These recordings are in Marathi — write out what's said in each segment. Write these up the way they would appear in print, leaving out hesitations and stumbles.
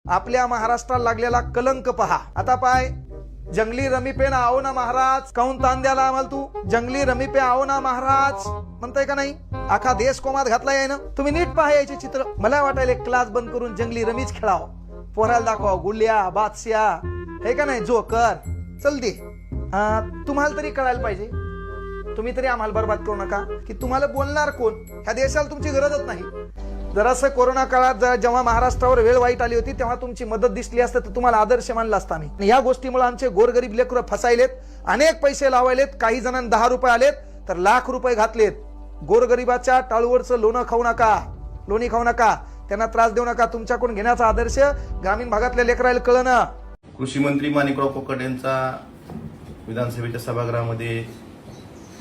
आपल्या महाराष्ट्राला लागलेला कलंक पहा. आता पाय, जंगली रमी पे ना आओ ना महाराज, काऊन ताण द्याला आम्हाला तू? जंगली रमी पे आओ ना महाराज म्हणताय का नाही? आखा देश कोमात घातलाय ना. तुम्ही नीट पहा याचे चित्र. मला वाटायला क्लास बंद करून जंगली रमीच खेळाव, पोराला दाखवा गुल्ल्या बादशा, हे का नाही, जोकर. चल दे, तुम्हाला तरी कळायला पाहिजे. तुम्ही तरी आम्हाला बरबाद करू नका की तुम्हाला बोलणार कोण? ह्या देशाला तुमची गरजच नाही. जरासं कोरोना काळात जेव्हा महाराष्ट्रावर वेळ वाईट आली होती तेव्हा तुमची मदत दिसली असते तर तुम्हाला आदर्श मानला असता आम्ही. या गोष्टीमुळे आमचे गोरगरीब लेकरं फसायलेत, अनेक पैसे लावायलेत, काही जणांना 10 रुपये आलेत तर लाख रुपये घातलेत. गोरगरिबाच्या टाळूवरचं लोणी खाऊ नका, त्यांना त्रास देऊ नका. तुमच्याकडून घेण्याचा आदर्श ग्रामीण भागातल्या लेकराला कळना. कृषी मंत्री माणिकराव कोकाटे यांचा विधानसभेच्या सभागृहामध्ये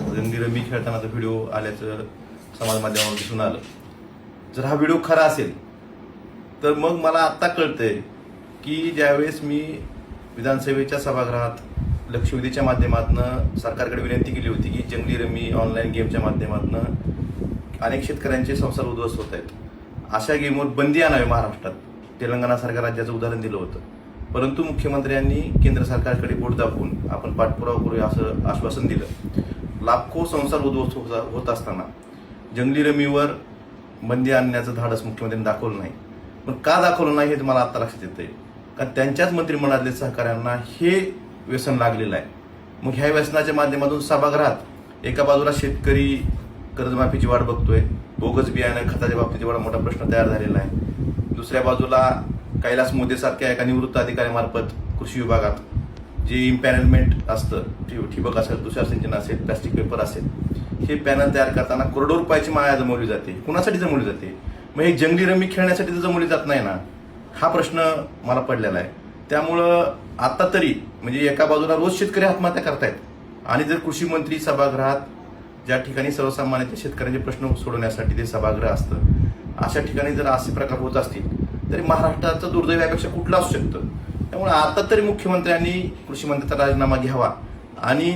जंगली रमी खेळतानाचा व्हिडिओ आल्याचं समाज माध्यमावर दिसून आलं. जर हा व्हिडिओ खरा असेल तर मग मला आत्ता कळतंय की ज्यावेळेस मी विधानसभेच्या सभागृहात लक्षवेधीच्या माध्यमातून सरकारकडे विनंती केली होती की जंगली रमी ऑनलाईन गेमच्या माध्यमातून अनेक शेतकऱ्यांचे संसार उद्ध्वस्त होत आहेत, अशा गेमवर बंदी आणावी महाराष्ट्रात, तेलंगणासारख्या राज्याचं उदाहरण दिलं होतं. परंतु मुख्यमंत्र्यांनी केंद्र सरकारकडे बोट दाखवून आपण पाठपुरावा करूया असं आश्वासन दिलं. लाखो संसार उद्ध्वस्त होत असताना जंगली रमीवर बंदी आणण्याचं धाडस मुख्यमंत्र्यांनी दाखवलं नाही. पण का दाखवलं नाही हे मला आता लक्षात येतंय, कारण त्यांच्याच मंत्रिमंडळातल्या सहकाऱ्यांना हे व्यसन लागलेलं आहे. मग ह्या व्यसनाच्या माध्यमातून सभागृहात एका बाजूला शेतकरी कर्जमाफीची वाट बघतोय, बोगस बियाणं खताच्या बाबतीत एवढा मोठा प्रश्न तयार झालेला आहे. दुसऱ्या बाजूला कैलास मोदीसारख्या एका निवृत्त अधिकाऱ्यामार्फत कृषी विभागात जे इम्पॅनलमेंट असतं, ठिबक असेल, तुषार सिंचन असेल, प्लास्टिक पेपर असेल, हे पॅनल तयार करताना करोडो रुपयाची माया जमवली जाते. कुणासाठी जमवली जाते? मग हे जंगली रमी खेळण्यासाठी तर जमवली जात नाही ना, हा प्रश्न मला पडलेला आहे. त्यामुळं आता तरी म्हणजे एका बाजूला रोज शेतकरी आत्महत्या करतायत आणि जर कृषी मंत्री सभागृहात ज्या ठिकाणी सर्वसामान्य शेतकऱ्यांचे प्रश्न सोडवण्यासाठी ते सभागृह असतं, अशा ठिकाणी जर असे प्रकार होत असतील तरी महाराष्ट्राचं दुर्दैव यापेक्षा कुठलं असू शकतं. त्यामुळे आता तरी मुख्यमंत्र्यांनी कृषी मंत्र्याचा राजीनामा घ्यावा आणि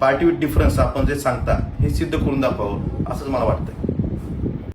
पार्टी विथ डिफरन्स आपण जे सांगता हे सिद्ध करून दाखवावं असंच मला वाटतं.